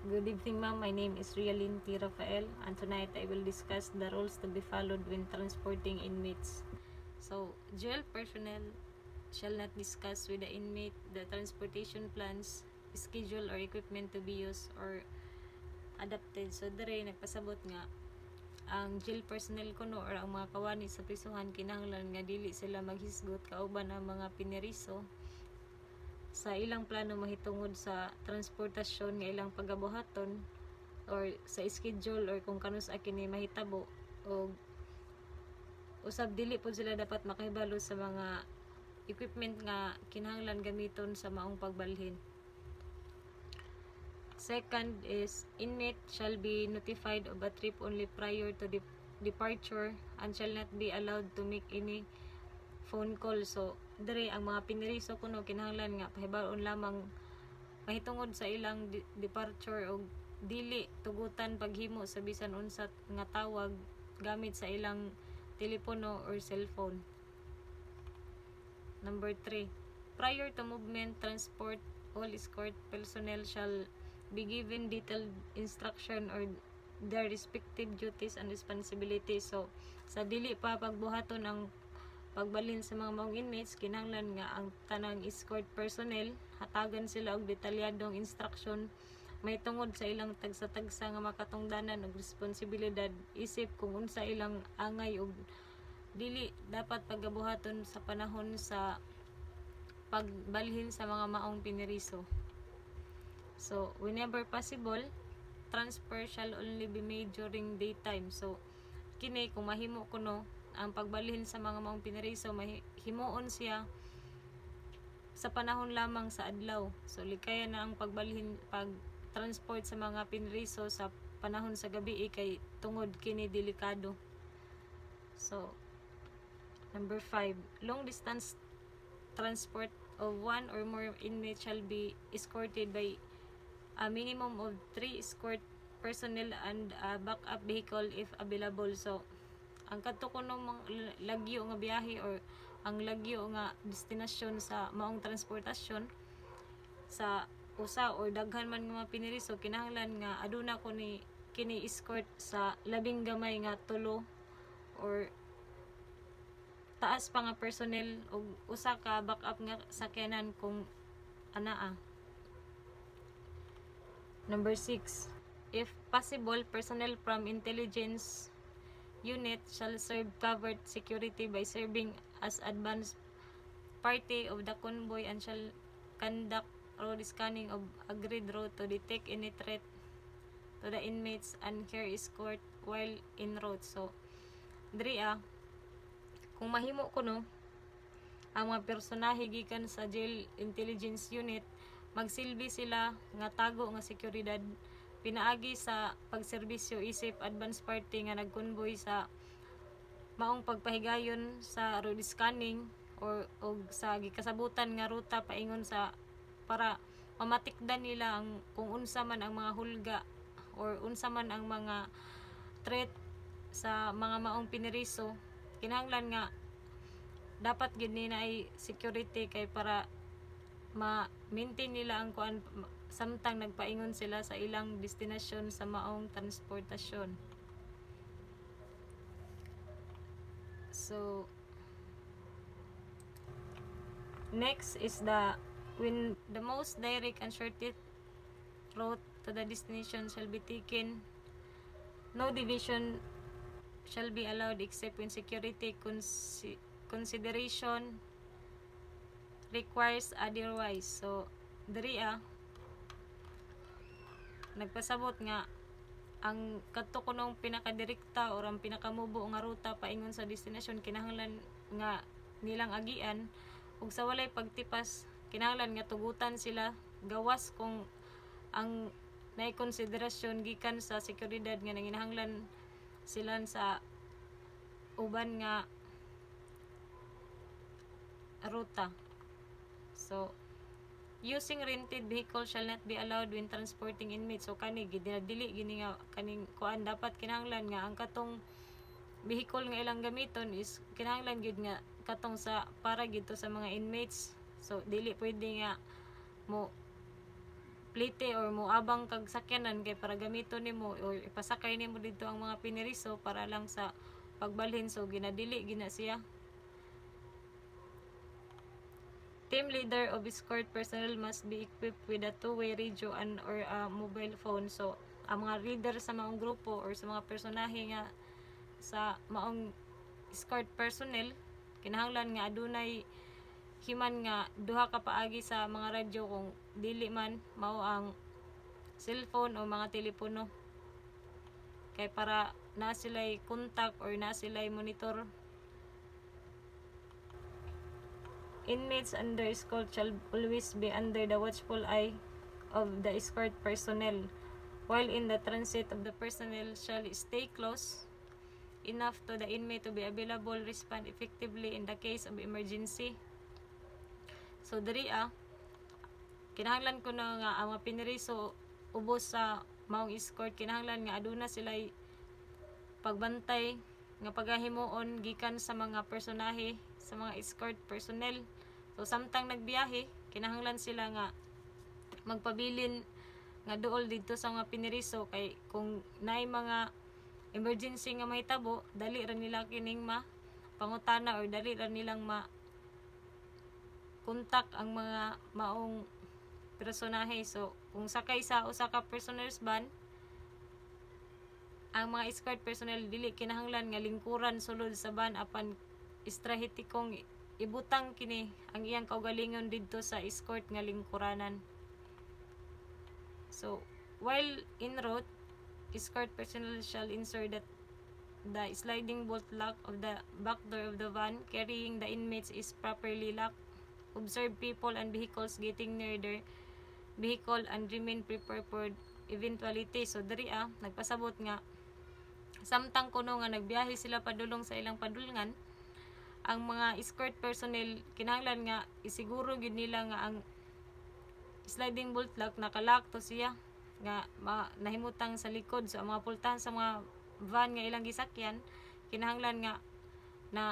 Good evening, ma'am. My name is Rialyn T. Rafael, and tonight I will discuss the rules to be followed when transporting inmates. So, jail personnel shall not discuss with the inmate the transportation plans, schedule, or equipment to be used or adapted. So, dere nagpasabot nga ang jail personnel kuno or ang mga kawani sa prisuhan kinahanglan nga dili sila maghisgot kauban ang mga piniriso sa ilang plano mahitungod sa transportasyon nga ilang pagabuhaton or sa schedule or kung kanus kini mahitabo o usab dili po sila dapat makahibalo sa mga equipment nga kinahanglan gamiton sa maong pagbalhin. Second is inmate shall be notified of a trip only prior to departure and shall not be allowed to make any phone call. So dere ang mga piniriso kuno kinahanglan nga pahibaron lamang mahitungod sa ilang departure o dili tugutan paghimo sa bisan unsa nga tawag gamit sa ilang telepono or cellphone. Number 3, prior to movement transport, all escort personnel shall be given detailed instruction or their respective duties and responsibilities. So sa dili pa pagbuhaton ang pagbalhin sa mga maong inmates, kinahanglan nga ang tanang escort personnel hatagan sila og detalyadong instruction may tungod sa ilang tagsa-tagsa nga makatungdanan og responsibilidad isip kung unsa ilang angay og dili dapat pagabuhaton sa panahon sa pagbalhin sa mga maong piniriso. So whenever possible, transfer shall only be made during daytime. So kini kung mahimo kuno ang pagbalhin sa mga maong piniriso mahimuon siya sa panahon lamang sa adlaw. So likaya na ang pag-transport sa mga piniriso sa panahon sa gabi kay tungod kini delikado. So number 5, long distance transport of one or more inmates shall be escorted by a minimum of 3 escort personnel and a backup vehicle if available. So ang kadto kuno lagyo nga biyahe or ang lagyo nga destinasyon sa maong transportasyon sa usa or daghan man nga piniriso kinahanglan nga aduna ko ni kini escort sa labing gamay nga tulo or taas pa nga personnel o usa ka backup nga sakyanan kung anaa. Number 6, if possible, personnel from intelligence unit shall serve covered security by serving as advance party of the convoy and shall conduct road scanning of agreed route to detect any threat to the inmates and care escort while en route. So diri kung mahimo kuno ang mga personahe gikan sa jail intelligence unit magsilbi sila nga tago nga seguridad pinaagi sa pagserbisyo isip advance party nga nagkonvoy sa maong pagpahigayon sa road scanning or sa gikasabutan nga ruta paingon sa para mamatikdan nila ang kung unsa man ang mga hulga or unsa man ang mga threat sa mga maong piniriso. Kinahanglan nga dapat gid ni ay security kay para ma-maintain nila ang kuan samtang nagpaingon sila sa ilang destinasyon sa maong transportasyon. So next is when the most direct and shortest route to the destination shall be taken, no division shall be allowed except when security consideration requires otherwise. So diri nagpasabot nga ang kadto kunong pinakadirekta or ang pinakamubo nga ruta paingon sa destinasyon kinahanglan nga nilang agian ug sa walay pagtipas kinahanglan nga tugutan sila gawas kung ang nay konsiderasyon gikan sa seguridad nga nanginahanglan sila sa uban nga ruta. So using rented vehicle shall not be allowed when transporting inmates. So kani dili gini nga kaning kuan dapat kinahanglan nga ang katong vehicle nga ilang gamiton is kinahanglan gyud nga katong sa para gito sa mga inmates. So dili pwede nga mo plite or moabang kag sakyanan kay para gamiton nimo or ipasakay nimo dito ang mga piniriso para lang sa pagbalhin, so ginadili gina siya. Team leader of escort personnel must be equipped with a two-way radio and or a mobile phone. So ang mga leader sa maong grupo or sa mga personahe nga sa maong escort personnel kinahanglan nga adunay himan nga duha ka paagi sa mga radyo, kung dili man mao ang cellphone o mga telepono, kay para na sila'y contact or na sila'y monitor. Inmates under escort shall always be under the watchful eye of the escort personnel, while in the transit of the personnel shall stay close enough to the inmate to be available, respond effectively in the case of emergency. So diri kinahanglan ko na nga ang mga piniriso ubos sa maong escort, kinahanglan nga aduna sila'y pagbantay nga pagahimuon gikan sa mga personahe sa mga escort personnel. So samtang nagbiyahe kinahanglan sila nga magpabilin nga duol dito sa mga piniriso, kay kung naay mga emergency nga mahitabo dali ra nila kining pangutana or dali ra nilang kontak ang mga maong personahe. So kung sakay sa usa ka personnel's van ang mga escort personnel, dili kinahanglan nga lingkuran sulod sa van apan estrategikong ibutang kini ang iyang kaugalingon didto sa escort nga lingkuranan. So while en route, escort personnel shall ensure that the sliding bolt lock of the back door of the van carrying the inmates is properly locked. Observe people and vehicles getting near their vehicle and remain prepared for eventuality. So diri nagpasabot nga samtang kuno nga nagbiyahe sila padulong sa ilang padulngan, ang mga escort personnel kinahanglan nga isiguro gid nila nga ang sliding bolt lock nakalock to siya nga nahimutang sa likod. So ang mga pultahan sa mga van nga ilang gisakyan kinahanglan nga na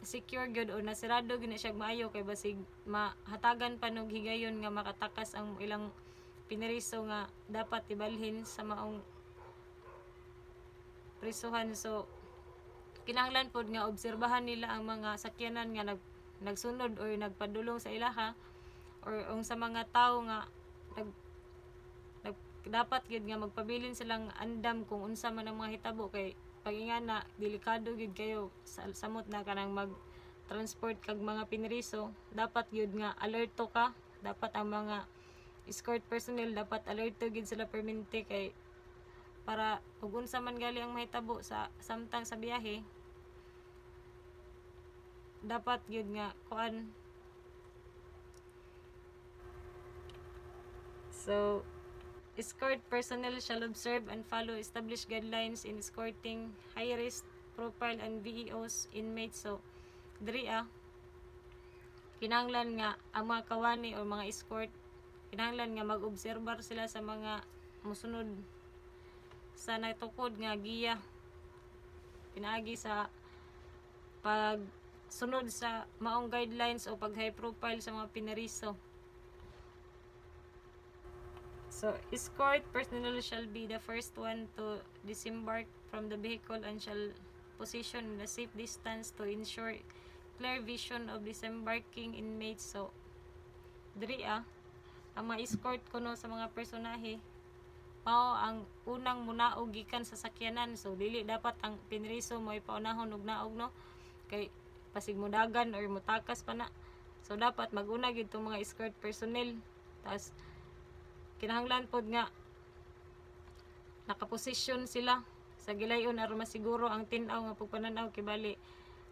secure gyud o nasirado gyud na siya maayo, kay basig mahatagan pa og higayon nga makatakas ang ilang piniriso nga dapat ibalhin sa maong prisuhan. So kinahanglan pod nga obserbahan nila ang mga sakyanan nga nagsunod or nagpadulong sa ilaha, or sa mga tao nga dapat gid nga magpabilin silang andam kung unsa man ang mga hitabo, kay pag-ingana delikado gid kayo samot na kanang mag transport kag mga piniriso. Dapat gid nga alerto ka, dapat ang mga escort personnel dapat alerto gid sila permente, kay para ug unsa man gali ang mahitabo sa samtang sa biyahe dapat gyud nga kuan. So escort personnel shall observe and follow established guidelines in escorting high risk profile and VEOs inmates. So diri kinahanglan nga ang mga kawani o mga escort kinahanglan nga mag-obserbar sila sa mga musunod sa natukod nga giya pinaagi sa pagsunod sa maong guidelines o pag high profile sa mga piniriso. So escort personnel shall be the first one to disembark from the vehicle and shall position in a safe distance to ensure clear vision of disembarking inmates. So diri ang mga escort kuno sa mga personahe mao ang unang munaog gikan sa sakyanan. So dili dapat ang piniriso mo ipaunahon og naog, no, kay pasig mudagan or mutakas pa na. So dapat maguna gid tong mga escort personnel, tas kinahanglan pod nga nakaposisyon sila sa gilayon aron masiguro ang tin-aw nga pagpananaw, kay bali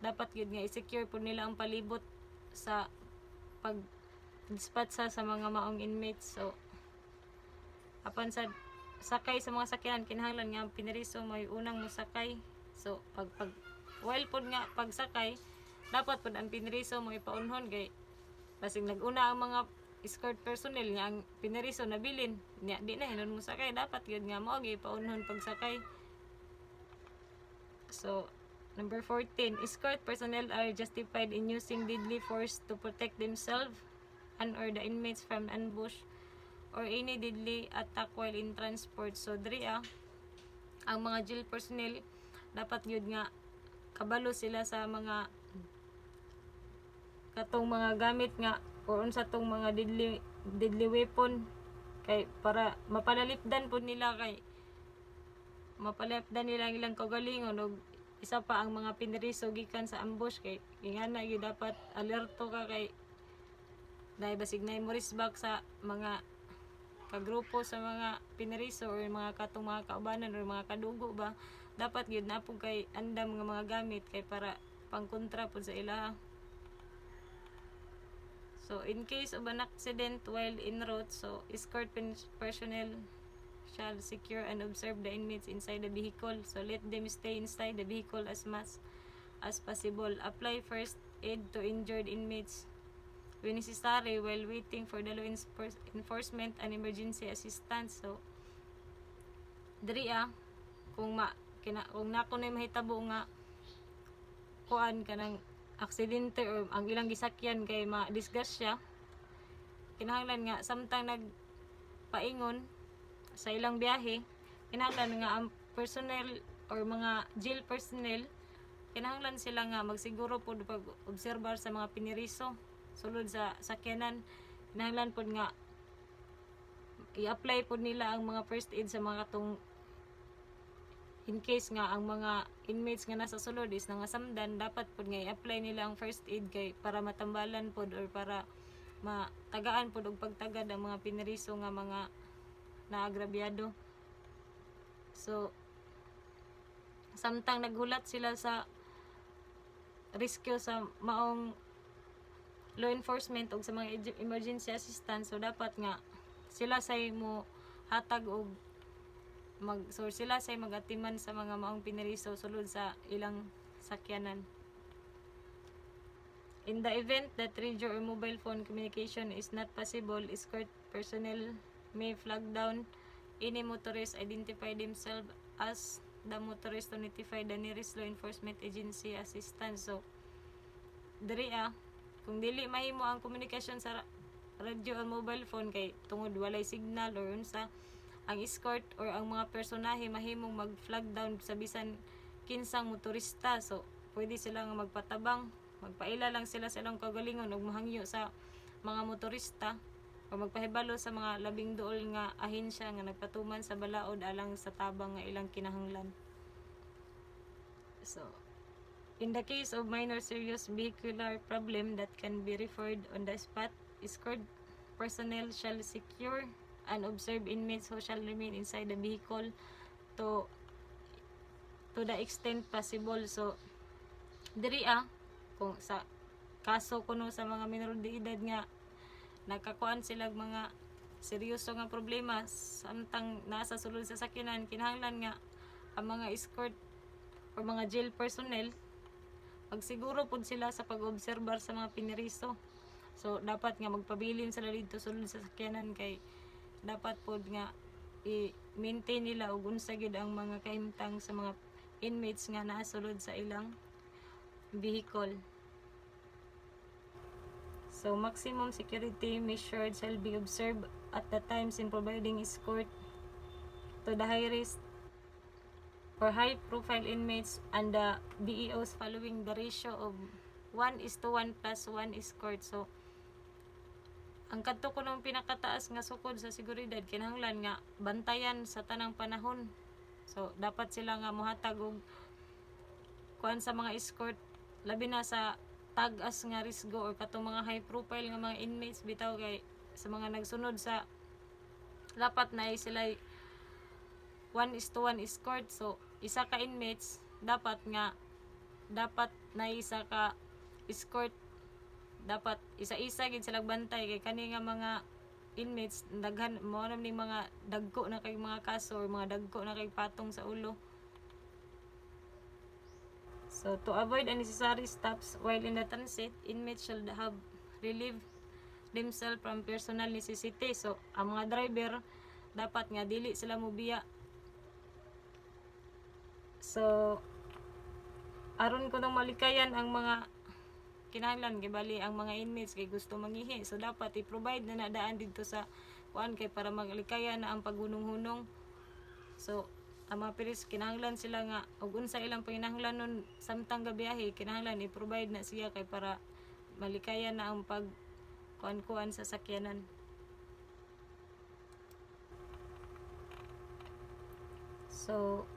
dapat gid nga i-secure pod nila ang palibot sa pag dispatch sa mga maong inmates. So apan sa sakay sa mga sakyanan kinahanglan nga ang piniriso may unang mosakay. So pag while pod nga pagsakay dapat pod ang piniriso mo ipaunhon, kay basig naguna ang mga escort personnel nga ang piniriso nabilin nya di na hinon mo sakay, dapat gyud nga mao gyud paunhon pagsakay. So number 14, escort personnel are justified in using deadly force to protect themselves and or the inmates from ambush or any deadly attack while in transport. So diri ang mga jail personnel dapat yun nga kabalo sila sa mga katong mga gamit nga o unsa tong mga deadly weapon kay para mapalipdan po nila ang ilang kaugalingon og isa pa ang mga piniriso gikan sa ambush kay ingana gyud dapat alerto ka kay dahil basig na mo risbak sa mga kagrupo sa mga piniriso or mga katong mga kaubanan or mga kadugo ba dapat gyud na po kay andam nga mga gamit kay para pangkontra po sa ila. So in case of an accident while en route, so escort personnel shall secure and observe the inmates inside the vehicle. So let them stay inside the vehicle as much as possible. Apply first aid to injured inmates when necessary while waiting for the law enforcement and emergency assistance. So diri kung nako na mahitabo nga kuan kanang aksidente or ang ilang gisakyan kay ma-disgrasya, kinahanglan nga samtang nagpaingon sa ilang biyahe, kinahanglan nga ang personnel or mga jail personnel kinahanglan sila nga magsiguro po pag-obserbar sa mga piniriso sulod sa sakyanan. Kinahanglan po nga i-apply po nila ang mga first aid sa mga katong in case nga ang mga inmates nga nasa sulod is nangasamdan, dapat po nga i-apply nila ang first aid kay para matambalan po or para matagaan po og pagtagad ang mga piniriso nga mga naagrabyado. So samtang naghulat sila sa rescue sa maong law enforcement o sa mga emergency assistance, so dapat nga sila say mo hatag og sila say magatiman sa mga maong piniriso sulod sa ilang sakyanan. In the event that radio or mobile phone communication is not possible, escort personnel may flag down any motorist, identify themselves as the motorist to notify the nearest law enforcement agency assistance. So diri kung dili mahimo ang komunikasyon sa radio o mobile phone kay tungod walay signal or unsa, ang escort or ang mga personahe mahimong mag-flag down sa bisan kinsang motorista. So pwede sila nga magpatabang, magpaila lang sila sa ilang kaugalingon ug mahangyo sa mga motorista o magpahibalo sa mga labing duol nga ahensya nga nagpatuman sa balaod alang sa tabang nga ilang kinahanglan. So in the case of minor serious vehicular problem that can be referred on the spot, escort personnel shall secure and observe inmates who shall remain inside the vehicle to the extent possible. So diri kung sa kaso kuno sa mga minor de edad nga nakakuan sila mga seryoso nga problema samtang nasa sulod sa sakyanan, kinahanglan nga ang mga escort or mga jail personnel magsiguro pud sila sa pag-obserbar sa mga piniriso. So dapat nga magpabilin sila dito sulod sa sakyanan kay dapat pod nga i-maintain nila og unsa gyud ang mga kahimtang sa mga inmates nga naa sulod sa ilang vehicle. So maximum security measures shall be observed at the times in providing escort to the high risk or high profile inmates and the BEOs following the ratio of 1:1 plus 1 escort. So ang kadto kunong pinakataas nga sukod sa seguridad kinahanglan nga bantayan sa tanang panahon. So dapat sila nga mohatag og kuan sa mga escort labi na sa tag-as nga risgo or katong mga high profile nga mga inmates bitaw kay sa mga nagsunod sa dapat na sila 1:1 escort. So isa ka inmates dapat na isa ka escort, dapat isa-isa gid sila bantay kay kani nga mga inmates daghan mo na ning mga dagko na kay mga kaso or mga dagko na kay patong sa ulo. So to avoid unnecessary stops while in the transit, inmates should have relieved themselves from personal necessity. So ang mga driver dapat nga dili sila mobiya. So aron ko nang malikayan ang mga kinahanglan gibali ang mga inmates kay gusto mangihi, so dapat i-provide na nadaan dito sa kuan kay para maglikaya na ang paghunong-hunong. So ang mga pulis kinahanglan sila nga ug unsa ilang panginahanglan nun samtang gabiyahe, kinahanglan i-provide na siya kay para malikaya na ang pag kuan-kuan sa sakyanan. So